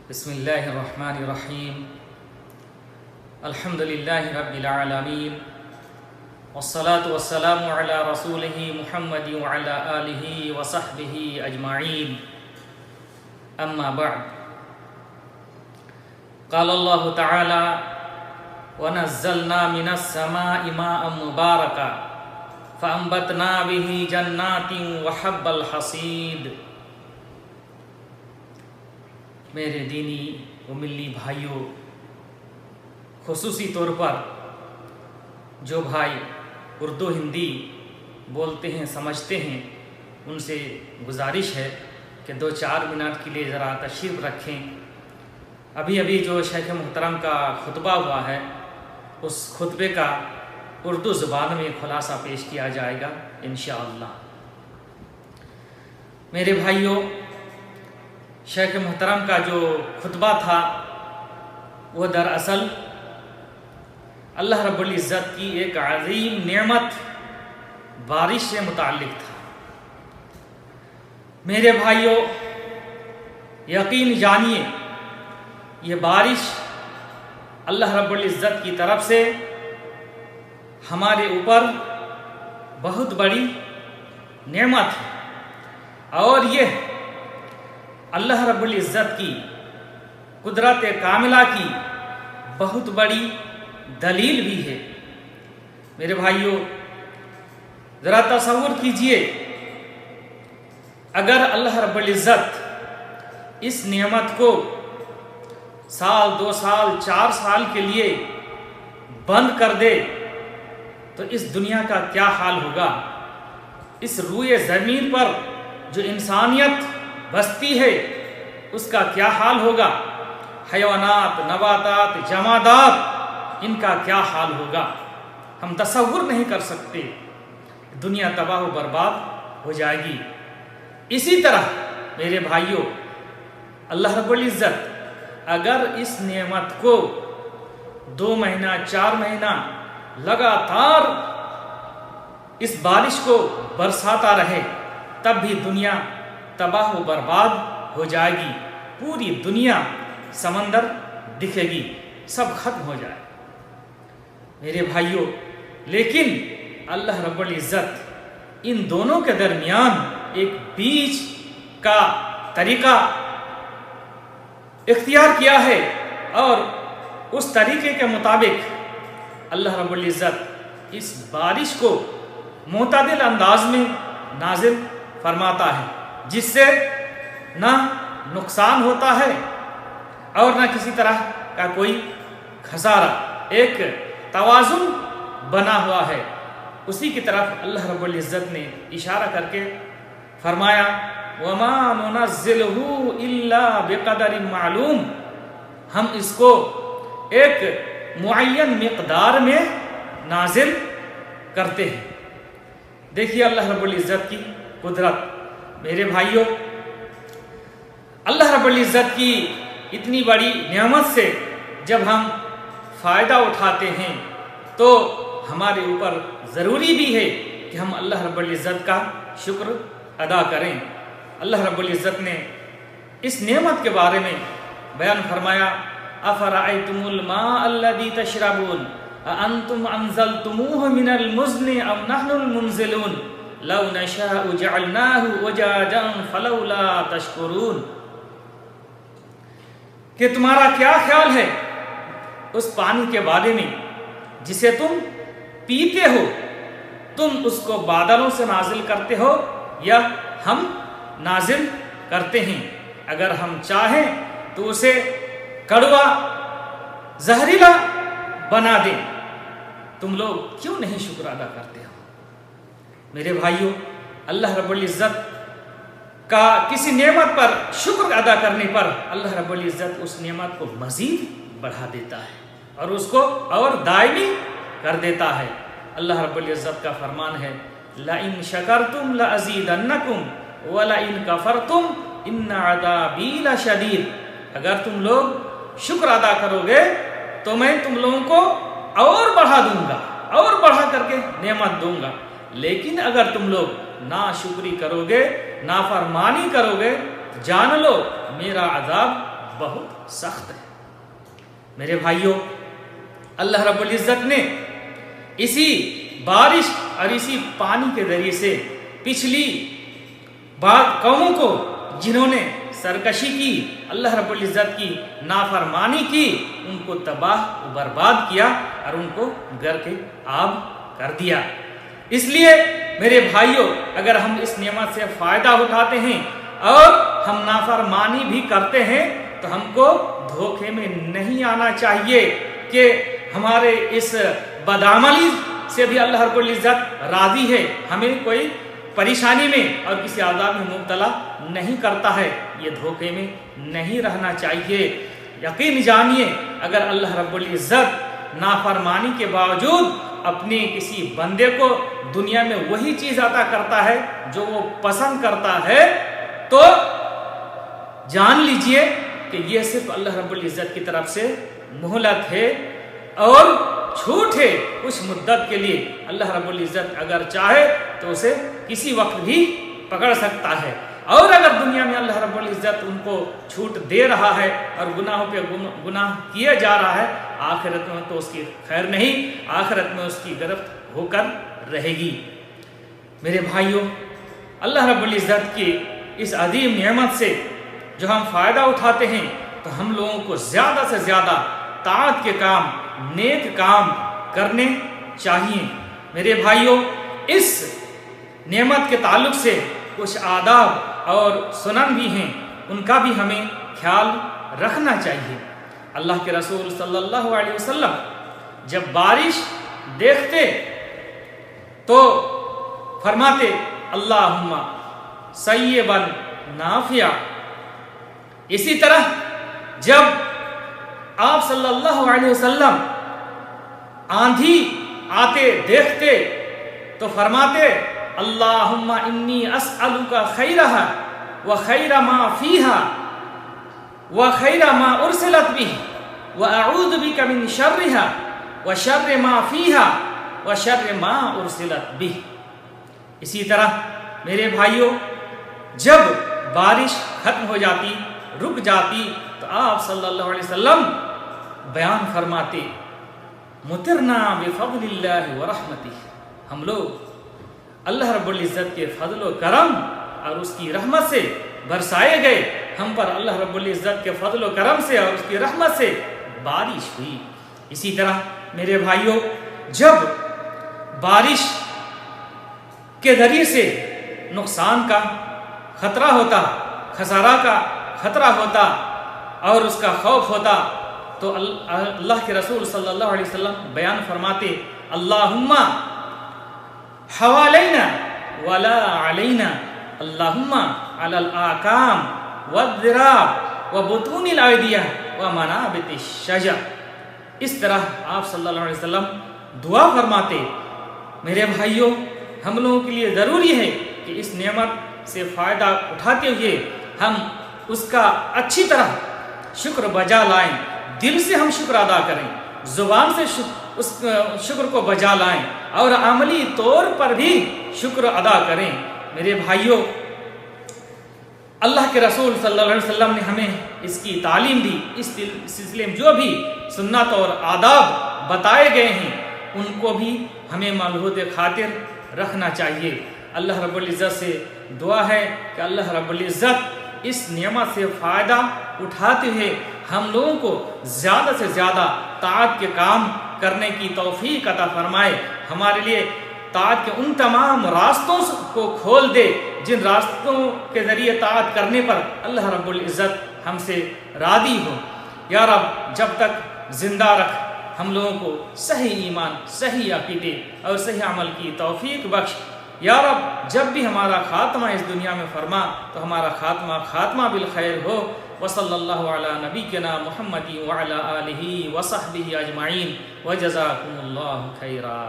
بسم اللہ الرحمن الرحیم الحمد للہ رب العالمین والصلاة والسلام علی رسولہ محمد وعلی آلہ وصحبہ اجمعین اما بعد قال اللہ تعالی ونزلنا من السماء ماء مبارکا فانبتنا به جنات وحب الحصید۔ میرے دینی و ملی بھائیوں، خصوصی طور پر جو بھائی اردو ہندی بولتے ہیں سمجھتے ہیں، ان سے گزارش ہے کہ 2-4 منٹ کے لیے ذرا تشریف رکھیں۔ ابھی جو شیخ محترم کا خطبہ ہوا ہے، اس خطبے کا اردو زبان میں خلاصہ پیش کیا جائے گا انشاءاللہ۔ میرے بھائیوں، شیخ محترم کا جو خطبہ تھا وہ دراصل اللہ رب العزت کی ایک عظیم نعمت بارش سے متعلق تھا۔ میرے بھائیوں، یقین جانیے یہ بارش اللہ رب العزت کی طرف سے ہمارے اوپر بہت بڑی نعمت ہے، اور یہ اللہ رب العزت کی قدرت کاملہ کی بہت بڑی دلیل بھی ہے۔ میرے بھائیوں، ذرا تصور کیجئے، اگر اللہ رب العزت اس نعمت کو 1 2 سال 4 سال کے لیے بند کر دے تو اس دنیا کا کیا حال ہوگا؟ اس روئے زمین پر جو انسانیت بستی ہے اس کا کیا حال ہوگا؟ حیوانات، نباتات، جمادات، ان کا کیا حال ہوگا؟ ہم تصور نہیں کر سکتے۔ دنیا تباہ و برباد ہو جائے گی۔ اسی طرح میرے بھائیوں، اللہ رب العزت اگر اس نعمت کو 2 مہینہ 4 مہینہ لگاتار اس بارش کو برساتا رہے، تب بھی دنیا تباہ و برباد ہو جائے گی۔ پوری دنیا سمندر دکھے گی، سب ختم ہو جائے۔ میرے بھائیوں، لیکن اللہ رب العزت ان دونوں کے درمیان ایک بیچ کا طریقہ اختیار کیا ہے، اور اس طریقے کے مطابق اللہ رب العزت اس بارش کو معتدل انداز میں نازل فرماتا ہے، جس سے نہ نقصان ہوتا ہے اور نہ کسی طرح کا کوئی خسارہ۔ ایک توازن بنا ہوا ہے۔ اسی کی طرف اللہ رب العزت نے اشارہ کر کے فرمایا وَمَا نُنَزِّلُهُ إِلَّا بِقَدَرٍ مَعْلُوم، ہم اس کو ایک معین مقدار میں نازل کرتے ہیں۔ دیکھیے اللہ رب العزت کی قدرت۔ میرے بھائیوں، اللہ رب العزت کی اتنی بڑی نعمت سے جب ہم فائدہ اٹھاتے ہیں تو ہمارے اوپر ضروری بھی ہے کہ ہم اللہ رب العزت کا شکر ادا کریں۔ اللہ رب العزت نے اس نعمت کے بارے میں بیان فرمایا أَفَرَأَيْتُمُ الْمَاءَ الَّذِي تَشْرَبُونَ أَأَنْتُمْ أَنزَلْتُمُوهُ مِنَ الْمُزْنِ أَمْ نَحْنُ الْمُنزِلُونَ لَوْ نَشَاءُ جَعَلْنَاهُ أُجَاجًا فَلَوْلَا تَشْكُرُونَ۔ کہ تمہارا کیا خیال ہے اس پانی کے بارے میں جسے تم پیتے ہو؟ تم اس کو بادلوں سے نازل کرتے ہو یا ہم نازل کرتے ہیں؟ اگر ہم چاہیں تو اسے کڑوا زہریلا بنا دیں۔ تم لوگ کیوں نہیں شکر ادا کرتے ہو؟ میرے بھائیوں، اللہ رب العزت کا کسی نعمت پر شکر ادا کرنے پر اللہ رب العزت اس نعمت کو مزید بڑھا دیتا ہے اور اس کو اور دائمی کر دیتا ہے۔ اللہ رب العزت کا فرمان ہے لَإِن شَكَرْتُمْ لَأَزِيدَنَّكُمْ وَلَإِن كَفَرْتُمْ إِنَّ عَذَابِي لَشَدِيدٌ۔ اگر تم لوگ شکر ادا کرو گے تو میں تم لوگوں کو اور بڑھا دوں گا، اور بڑھا کر کے نعمت دوں گا، لیکن اگر تم لوگ ناشکری کرو گے، نافرمانی کرو گے، جان لو میرا عذاب بہت سخت ہے۔ میرے بھائیوں، اللہ رب العزت نے اسی بارش اور اسی پانی کے ذریعے سے پچھلی بعض قوموں کو جنہوں نے سرکشی کی، اللہ رب العزت کی نافرمانی کی، ان کو تباہ و برباد کیا اور ان کو گر کے آب کر دیا۔ اس لیے میرے بھائیوں، اگر ہم اس نعمت سے فائدہ اٹھاتے ہیں اور ہم نافرمانی بھی کرتے ہیں تو ہم کو دھوکے میں نہیں آنا چاہیے کہ ہمارے اس بدعملی سے بھی اللہ رب العزت راضی ہے، ہمیں کوئی پریشانی میں اور کسی عذاب میں مبتلا نہیں کرتا ہے۔ یہ دھوکے میں نہیں رہنا چاہیے۔ یقین جانیے، اگر اللہ رب العزت نافرمانی کے باوجود اپنے کسی بندے کو دنیا میں وہی چیز عطا کرتا ہے جو وہ پسند کرتا ہے، تو جان لیجئے کہ یہ صرف اللہ رب العزت کی طرف سے مہلت ہے اور چھوٹ ہے کچھ مدت کے لیے۔ اللہ رب العزت اگر چاہے تو اسے کسی وقت بھی پکڑ سکتا ہے، اور اگر دنیا میں اللہ رب العزت ان کو چھوٹ دے رہا ہے اور گناہوں پہ گناہ کیا جا رہا ہے، آخرت میں تو اس کی خیر نہیں، آخرت میں اس کی گرفت ہو کر رہے گی۔ میرے بھائیوں، اللہ رب العزت کی اس عظیم نعمت سے جو ہم فائدہ اٹھاتے ہیں تو ہم لوگوں کو زیادہ سے زیادہ طاعت کے کام، نیک کام کرنے چاہیے۔ میرے بھائیوں، اس نعمت کے تعلق سے کچھ آداب اور سنن بھی ہیں، ان کا بھی ہمیں خیال رکھنا چاہیے۔ اللہ کے رسول صلی اللہ علیہ وسلم جب بارش دیکھتے تو فرماتے اللہم سیبا نافعا۔ اسی طرح جب آپ صلی اللہ علیہ وسلم آندھی آتے دیکھتے تو فرماتے اللہم انی اسألک خیرہا وخیر ما فیہا وخیر ما ارسلت بہ واعوذ بک من شرہا وشر ما فیہا وشر ما ارسلت بہ۔ اسی طرح میرے بھائیوں، جب بارش ختم ہو جاتی، رک جاتی، تو آپ صلی اللہ علیہ وسلم بیان فرماتے مطرنا بفضل اللہ ورحمتہ، ہم لوگ اللہ رب العزت کے فضل و کرم اور اس کی رحمت سے برسائے گئے، ہم پر اللہ رب العزت کے فضل و کرم سے اور اس کی رحمت سے بارش ہوئی۔ اسی طرح میرے بھائیوں، جب بارش کے ذریعے سے نقصان کا خطرہ ہوتا، خسارہ کا خطرہ ہوتا اور اس کا خوف ہوتا، تو اللہ کے رسول صلی اللہ علیہ وسلم بیان فرماتے اللہم حوالینا ولا علینا، اللہم علی الاکام والذراب وبطون الایدیہ ومنابت الشجر۔ اس طرح آپ صلی اللہ علیہ وسلم دعا فرماتے۔ میرے بھائیوں، ہم لوگوں کے لیے ضروری ہے کہ اس نعمت سے فائدہ اٹھاتے ہوئے ہم اس کا اچھی طرح شکر بجا لائیں، دل سے ہم شکر ادا کریں، زبان سے اس شکر کو بجا لائیں اور عملی طور پر بھی شکر ادا کریں۔ میرے بھائیوں، اللہ کے رسول صلی اللہ علیہ وسلم نے ہمیں اس کی تعلیم دی۔ اس سلسلے میں جو بھی سنت اور آداب بتائے گئے ہیں ان کو بھی ہمیں ملحوظ خاطر رکھنا چاہیے۔ اللہ رب العزت سے دعا ہے کہ اللہ رب العزت اس نعمت سے فائدہ اٹھاتے ہوئے ہم لوگوں کو زیادہ سے زیادہ طاعت کے کام کرنے کی توفیق عطا فرمائے، ہمارے لیے طاعت کے ان تمام راستوں کو کھول دے جن راستوں کے ذریعے طاعت کرنے پر اللہ رب العزت ہم سے راضی ہو۔ یا رب، جب تک زندہ رکھ ہم لوگوں کو صحیح ایمان، صحیح عقیدے اور صحیح عمل کی توفیق بخش۔ یا رب، جب بھی ہمارا خاتمہ اس دنیا میں فرما تو ہمارا خاتمہ بالخیر ہو۔ وصلی اللہ علی نبینا محمد وعلی آلہ وصحبہ اجمعین وجزاکم اللہ خیرا۔